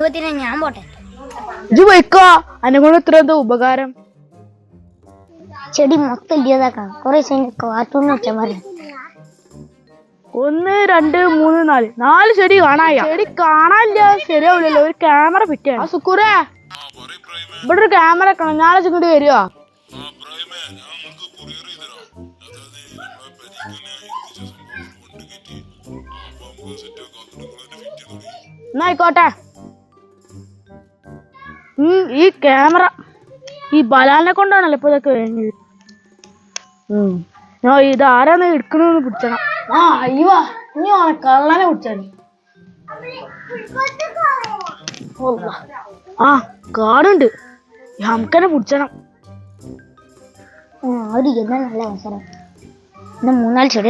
എടുക്കുമ്പത്തിന് ഞാൻ പോട്ടെ. ഇജ്ജ് പോയിക്കോ, എന്നെ കൊണ്ട് ഇത്ര എന്താ ഉപകാരം. ചെടി മൊത്തം ഇല്ലാതാക്കണം. കുറെ കാർട്ടൂൺ വെച്ചാൽ മതി. 1 2 3 4 ചെടി കാണായ. ചെടി കാണാനില്ല, ശരിയാവില്ലല്ലോ. ഒരു ക്യാമറ ഫിറ്റ് ആണ്. സുക്കൂറേ, ഇവിടെ ഒരു ക്യാമറ വെക്കണം. നാളെ ഇങ്ങോട്ട് വരുവോ? എന്നായിക്കോട്ടെ. ഈ ക്യാമറ ഈ ബലാലിനെ കൊണ്ടാണല്ലോ ഇപ്പൊ ഇതൊക്കെ കഴിഞ്ഞത്. ഇതാരാന്ന് എടുക്കണമെന്ന് പിടിച്ചണം. അയ്യോ, ഇനി കള്ളനെ പിടിച്ചാണ്. കാടുണ്ട്, നമുക്കെന്നെ പിടിച്ചണം. നല്ല അവസരം. 3-4 ചെടി